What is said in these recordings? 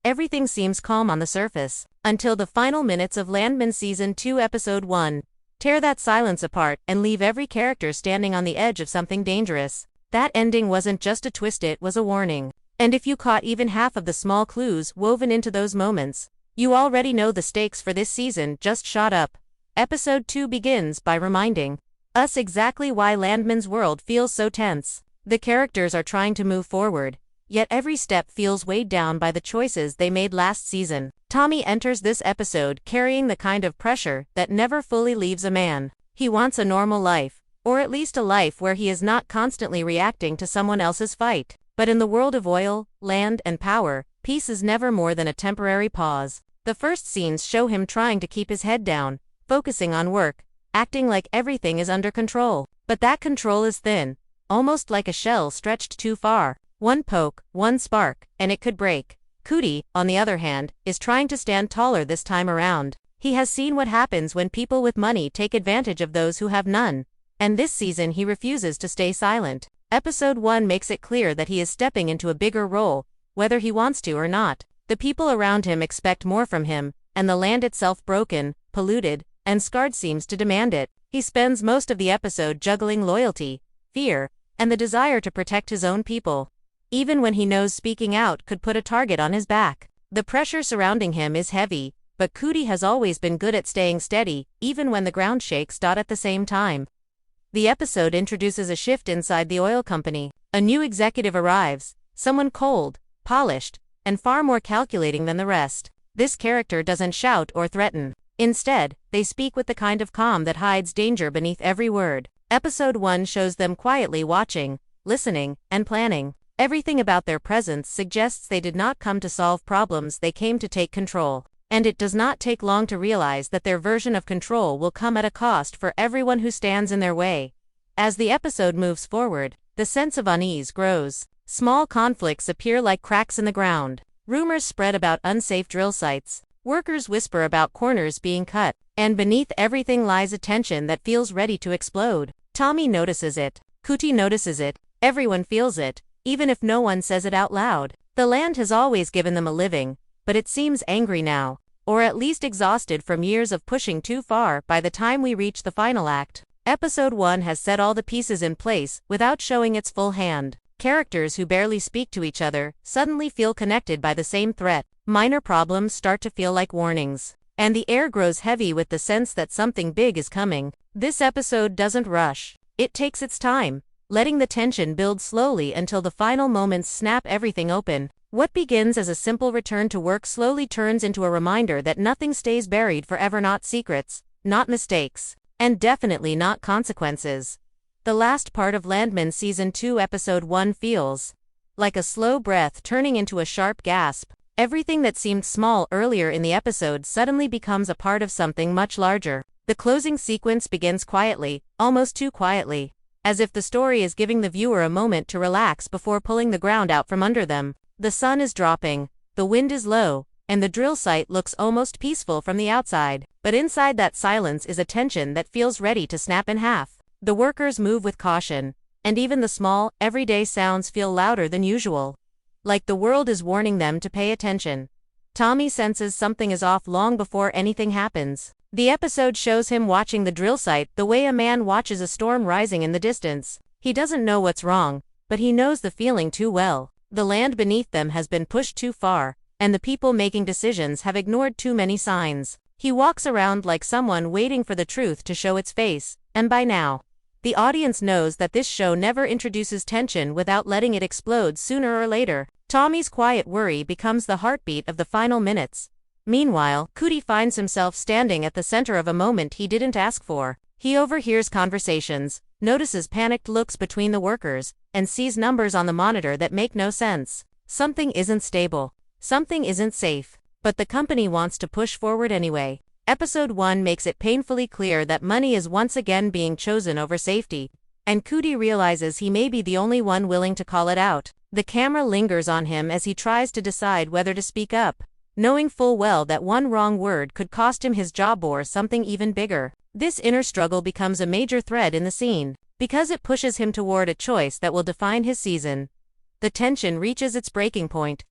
everything seems calm on the surface, until the final minutes of Landman Season 2 Episode 1 tear that silence apart and leave every character standing on the edge of something dangerous. That ending wasn't just a twist, it was a warning. And if you caught even half of the small clues woven into those moments, you already know the stakes for this season just shot up. Episode 2 begins by reminding us exactly why Landman's world feels so tense. The characters are trying to move forward, yet every step feels weighed down by the choices they made last season. Tommy enters this episode carrying the kind of pressure that never fully leaves a man. He wants a normal life, or at least a life where he is not constantly reacting to someone else's fight. But in the world of oil, land, and power, peace is never more than a temporary pause. The first scenes show him trying to keep his head down, focusing on work, acting like everything is under control. But that control is thin, almost like a shell stretched too far. One poke, one spark, and it could break. Cootie, on the other hand, is trying to stand taller this time around. He has seen what happens when people with money take advantage of those who have none. And this season he refuses to stay silent. Episode 1 makes it clear that he is stepping into a bigger role, whether he wants to or not. The people around him expect more from him, and the land itself, broken, polluted, and scarred, seems to demand it. He spends most of the episode juggling loyalty, fear, and the desire to protect his own people, even when he knows speaking out could put a target on his back. The pressure surrounding him is heavy, but Cootie has always been good at staying steady, even when the ground shakes. At the same time, the episode introduces a shift inside the oil company. A new executive arrives, someone cold, polished, and far more calculating than the rest. This character doesn't shout or threaten. Instead, they speak with the kind of calm that hides danger beneath every word. Episode 1 shows them quietly watching, listening, and planning. Everything about their presence suggests they did not come to solve problems, they came to take control. And it does not take long to realize that their version of control will come at a cost for everyone who stands in their way. As the episode moves forward, the sense of unease grows. Small conflicts appear like cracks in the ground. Rumors spread about unsafe drill sites. Workers whisper about corners being cut. And beneath everything lies a tension that feels ready to explode. Tommy notices it. Cootie notices it. Everyone feels it, even if no one says it out loud. The land has always given them a living, but it seems angry now, or at least exhausted from years of pushing too far. By the time we reach the final act, Episode 1 has set all the pieces in place without showing its full hand. Characters who barely speak to each other suddenly feel connected by the same threat. Minor problems start to feel like warnings, and the air grows heavy with the sense that something big is coming. This episode doesn't rush. It takes its time, letting the tension build slowly until the final moments snap everything open. What begins as a simple return to work slowly turns into a reminder that nothing stays buried forever, not secrets, not mistakes, and definitely not consequences. The last part of Landman Season 2 Episode 1 feels like a slow breath turning into a sharp gasp. Everything that seemed small earlier in the episode suddenly becomes a part of something much larger. The closing sequence begins quietly, almost too quietly, as if the story is giving the viewer a moment to relax before pulling the ground out from under them. The sun is dropping, the wind is low, and the drill site looks almost peaceful from the outside. But inside that silence is a tension that feels ready to snap in half. The workers move with caution, and even the small, everyday sounds feel louder than usual, like the world is warning them to pay attention. Tommy senses something is off long before anything happens. The episode shows him watching the drill site the way a man watches a storm rising in the distance. He doesn't know what's wrong, but he knows the feeling too well. The land beneath them has been pushed too far, and the people making decisions have ignored too many signs. He walks around like someone waiting for the truth to show its face, and by now, the audience knows that this show never introduces tension without letting it explode sooner or later. Tommy's quiet worry becomes the heartbeat of the final minutes. Meanwhile, Cootie finds himself standing at the center of a moment he didn't ask for. He overhears conversations, notices panicked looks between the workers, and sees numbers on the monitor that make no sense. Something isn't stable. Something isn't safe. But the company wants to push forward anyway. Episode 1 makes it painfully clear that money is once again being chosen over safety, and Cootie realizes he may be the only one willing to call it out. The camera lingers on him as he tries to decide whether to speak up, knowing full well that one wrong word could cost him his job or something even bigger. This inner struggle becomes a major thread in the scene, because it pushes him toward a choice that will define his season. The tension reaches its breaking point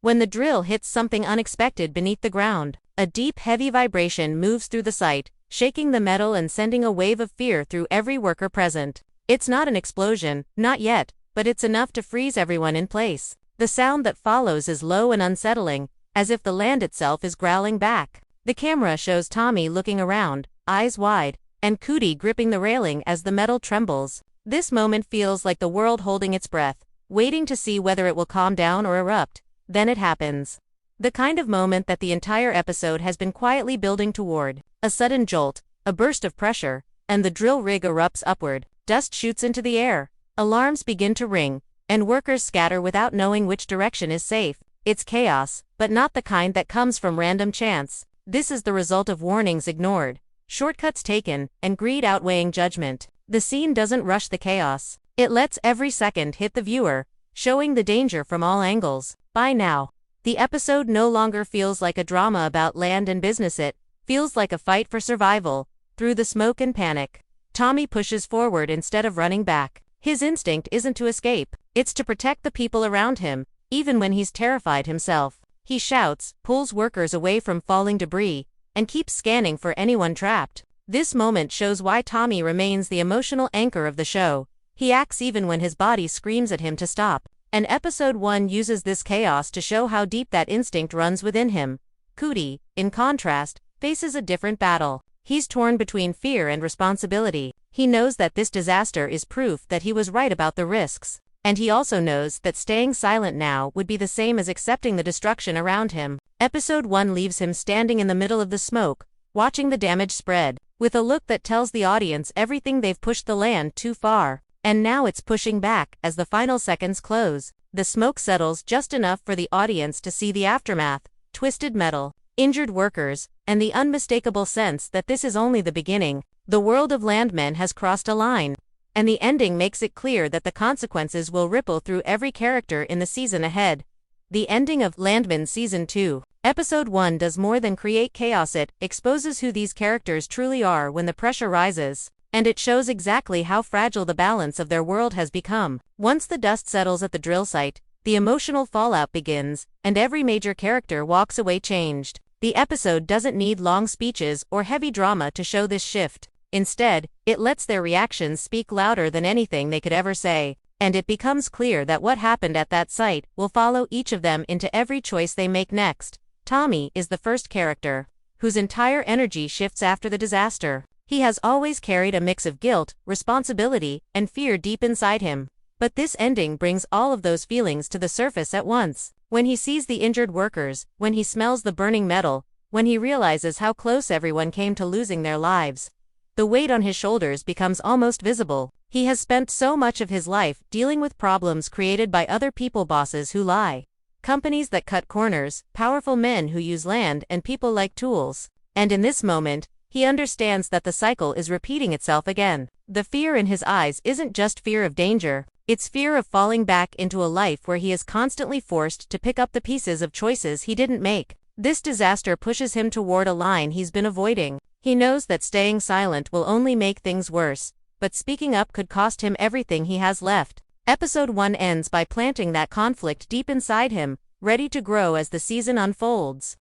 when the drill hits something unexpected beneath the ground. A deep, heavy vibration moves through the site, shaking the metal and sending a wave of fear through every worker present. It's not an explosion, not yet, but it's enough to freeze everyone in place. The sound that follows is low and unsettling, as if the land itself is growling back. The camera shows Tommy looking around, eyes wide, and Cootie gripping the railing as the metal trembles. This moment feels like the world holding its breath, waiting to see whether it will calm down or erupt. Then it happens. The kind of moment that the entire episode has been quietly building toward. A sudden jolt, a burst of pressure, and the drill rig erupts upward. Dust shoots into the air. Alarms begin to ring, and workers scatter without knowing which direction is safe. It's chaos, but not the kind that comes from random chance. This is the result of warnings ignored, shortcuts taken, and greed outweighing judgment. The scene doesn't rush the chaos. It lets every second hit the viewer, showing the danger from all angles. By now, the episode no longer feels like a drama about land and business. It feels like a fight for survival. Through the smoke and panic, Tommy pushes forward instead of running back. His instinct isn't to escape, it's to protect the people around him, even when he's terrified himself. He shouts, pulls workers away from falling debris, and keeps scanning for anyone trapped. This moment shows why Tommy remains the emotional anchor of the show. He acts even when his body screams at him to stop. And episode 1 uses this chaos to show how deep that instinct runs within him. Cootie, in contrast, faces a different battle. He's torn between fear and responsibility. He knows that this disaster is proof that he was right about the risks. And he also knows that staying silent now would be the same as accepting the destruction around him. Episode 1 leaves him standing in the middle of the smoke, watching the damage spread, with a look that tells the audience everything they've pushed the land too far. And now it's pushing back as the final seconds close. The smoke settles just enough for the audience to see the aftermath, twisted metal, injured workers, and the unmistakable sense that this is only the beginning. The world of Landman has crossed a line, and the ending makes it clear that the consequences will ripple through every character in the season ahead. The ending of Landman Season 2. Episode 1 does more than create chaos. It exposes who these characters truly are when the pressure rises, and it shows exactly how fragile the balance of their world has become. Once the dust settles at the drill site, the emotional fallout begins, and every major character walks away changed. The episode doesn't need long speeches or heavy drama to show this shift. Instead, it lets their reactions speak louder than anything they could ever say, and it becomes clear that what happened at that site will follow each of them into every choice they make next. Tommy is the first character, whose entire energy shifts after the disaster. He has always carried a mix of guilt, responsibility, and fear deep inside him. But this ending brings all of those feelings to the surface at once. When he sees the injured workers, when he smells the burning metal, when he realizes how close everyone came to losing their lives, the weight on his shoulders becomes almost visible. He has spent so much of his life dealing with problems created by other people, bosses who lie, companies that cut corners, powerful men who use land and people like tools. And in this moment, he understands that the cycle is repeating itself again. The fear in his eyes isn't just fear of danger, it's fear of falling back into a life where he is constantly forced to pick up the pieces of choices he didn't make. This disaster pushes him toward a line he's been avoiding. He knows that staying silent will only make things worse, but speaking up could cost him everything he has left. Episode 1 ends by planting that conflict deep inside him, ready to grow as the season unfolds.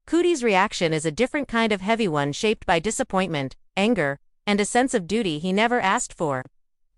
Cootie's reaction is a different kind of heavy one, shaped by disappointment, anger, and a sense of duty he never asked for.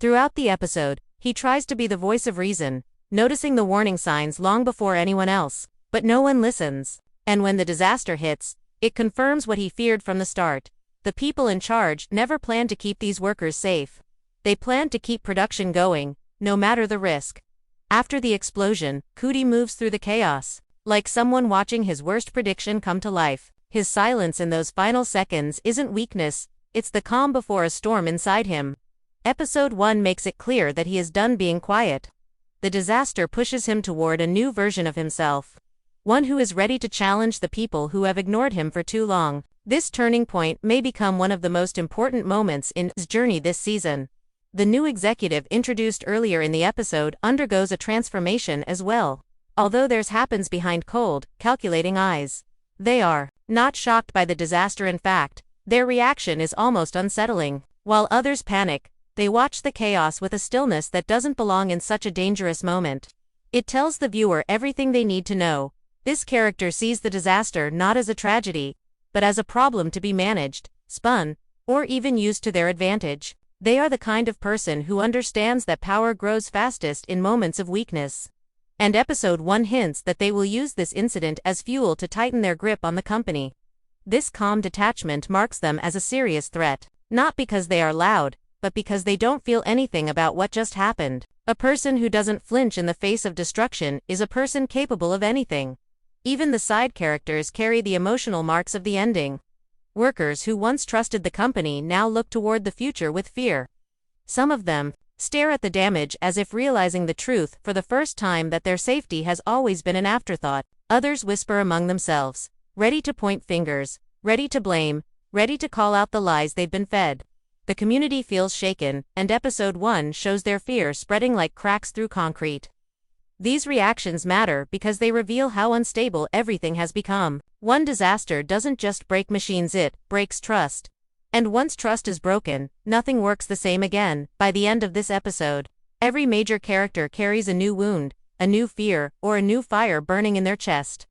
Throughout the episode, he tries to be the voice of reason, noticing the warning signs long before anyone else, but no one listens. And when the disaster hits, it confirms what he feared from the start. The people in charge never planned to keep these workers safe. They planned to keep production going, no matter the risk. After the explosion, Cootie moves through the chaos, like someone watching his worst prediction come to life. His silence in those final seconds isn't weakness, it's the calm before a storm inside him. Episode 1 makes it clear that he is done being quiet. The disaster pushes him toward a new version of himself, one who is ready to challenge the people who have ignored him for too long. This turning point may become one of the most important moments in his journey this season. The new executive introduced earlier in the episode undergoes a transformation as well. Although theirs happens behind cold, calculating eyes, they are not shocked by the disaster. In fact, their reaction is almost unsettling. While others panic, they watch the chaos with a stillness that doesn't belong in such a dangerous moment. It tells the viewer everything they need to know. This character sees the disaster not as a tragedy, but as a problem to be managed, spun, or even used to their advantage. They are the kind of person who understands that power grows fastest in moments of weakness. And episode 1 hints that they will use this incident as fuel to tighten their grip on the company. This calm detachment marks them as a serious threat, not because they are loud, but because they don't feel anything about what just happened. A person who doesn't flinch in the face of destruction is a person capable of anything. Even the side characters carry the emotional marks of the ending. Workers who once trusted the company now look toward the future with fear. Some of them stare at the damage as if realizing the truth for the first time that their safety has always been an afterthought. Others whisper among themselves, ready to point fingers, ready to blame, ready to call out the lies they've been fed. The community feels shaken, and episode 1 shows their fear spreading like cracks through concrete. These reactions matter because they reveal how unstable everything has become. One disaster doesn't just break machines, it breaks trust. And once trust is broken, nothing works the same again. By the end of this episode, every major character carries a new wound, a new fear, or a new fire burning in their chest.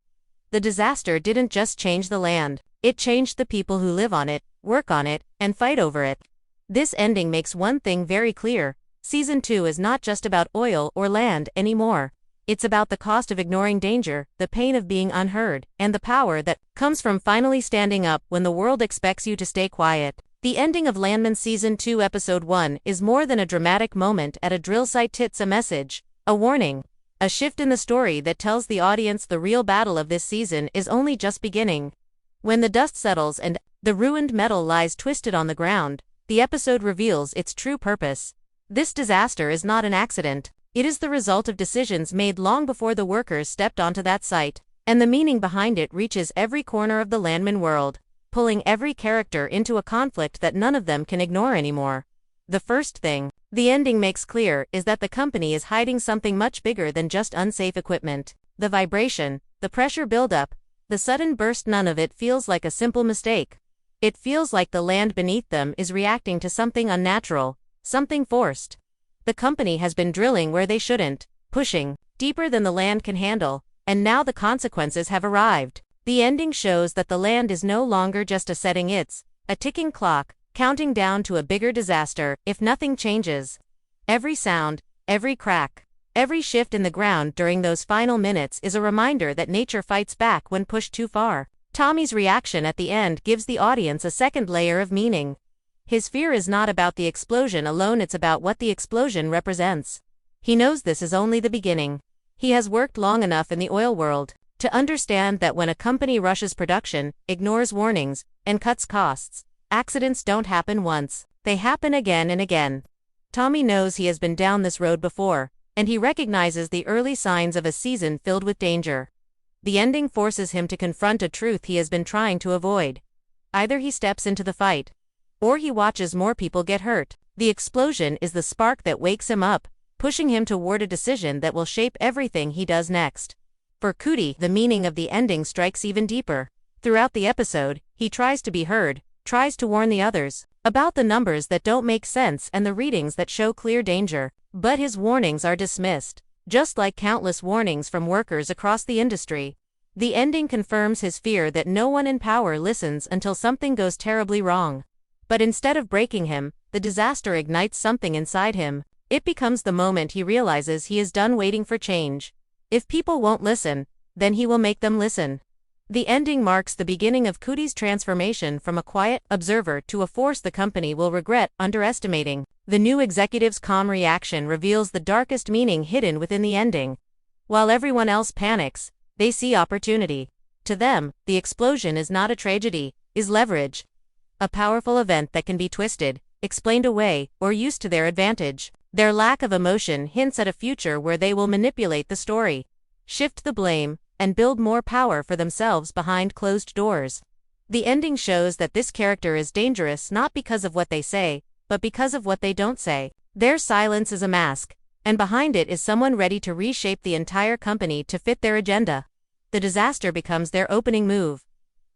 The disaster didn't just change the land, it changed the people who live on it, work on it, and fight over it. This ending makes one thing very clear: Season 2 is not just about oil or land anymore. It's about the cost of ignoring danger, the pain of being unheard, and the power that comes from finally standing up when the world expects you to stay quiet. The ending of Landman Season 2 Episode 1 is more than a dramatic moment at a drill site. It's a message, a warning, a shift in the story that tells the audience the real battle of this season is only just beginning. When the dust settles and the ruined metal lies twisted on the ground, the episode reveals its true purpose. This disaster is not an accident. It is the result of decisions made long before the workers stepped onto that site, and the meaning behind it reaches every corner of the Landman world, pulling every character into a conflict that none of them can ignore anymore. The first thing the ending makes clear is that the company is hiding something much bigger than just unsafe equipment. The vibration, the pressure buildup, the sudden burst, none of it feels like a simple mistake. It feels like the land beneath them is reacting to something unnatural, something forced. The company has been drilling where they shouldn't, pushing deeper than the land can handle, and now the consequences have arrived. The ending shows that the land is no longer just a setting, it's a ticking clock, counting down to a bigger disaster if nothing changes. Every sound, every crack, every shift in the ground during those final minutes is a reminder that nature fights back when pushed too far. Tommy's reaction at the end gives the audience a second layer of meaning. His fear is not about the explosion alone, it's about what the explosion represents. He knows this is only the beginning. He has worked long enough in the oil world to understand that when a company rushes production, ignores warnings, and cuts costs, accidents don't happen once, they happen again and again. Tommy knows he has been down this road before, and he recognizes the early signs of a season filled with danger. The ending forces him to confront a truth he has been trying to avoid. Either he steps into the fight, or he watches more people get hurt. The explosion is the spark that wakes him up, pushing him toward a decision that will shape everything he does next. For Cootie, the meaning of the ending strikes even deeper. Throughout the episode, he tries to be heard, tries to warn the others about the numbers that don't make sense and the readings that show clear danger. But his warnings are dismissed, just like countless warnings from workers across the industry. The ending confirms his fear that no one in power listens until something goes terribly wrong. But instead of breaking him, the disaster ignites something inside him. It becomes the moment he realizes he is done waiting for change. If people won't listen, then he will make them listen. The ending marks the beginning of Cootie's transformation from a quiet observer to a force the company will regret underestimating. The new executive's calm reaction reveals the darkest meaning hidden within the ending. While everyone else panics, they see opportunity. To them, the explosion is not a tragedy, is leverage. A powerful event that can be twisted, explained away, or used to their advantage. Their lack of emotion hints at a future where they will manipulate the story, shift the blame, and build more power for themselves behind closed doors. The ending shows that this character is dangerous not because of what they say, but because of what they don't say. Their silence is a mask, and behind it is someone ready to reshape the entire company to fit their agenda. The disaster becomes their opening move.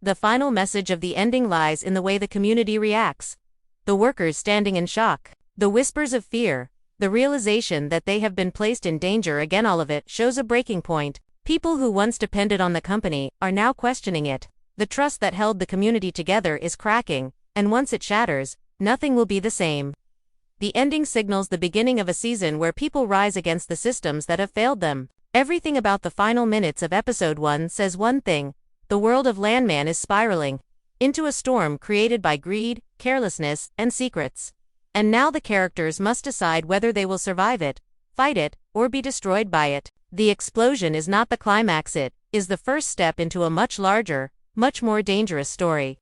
The final message of the ending lies in the way the community reacts. The workers standing in shock, the whispers of fear, The realization that they have been placed in danger again, all of it shows a breaking point. People who once depended on the company are now questioning it. The trust that held the community together is cracking, and once it shatters, nothing will be the same. The ending signals the beginning of a season where people rise against the systems that have failed them. Everything about the final minutes of episode 1 says one thing: the world of Landman is spiraling into a storm created by greed, carelessness, and secrets. And now the characters must decide whether they will survive it, fight it, or be destroyed by it. The explosion is not the climax, it is the first step into a much larger, much more dangerous story.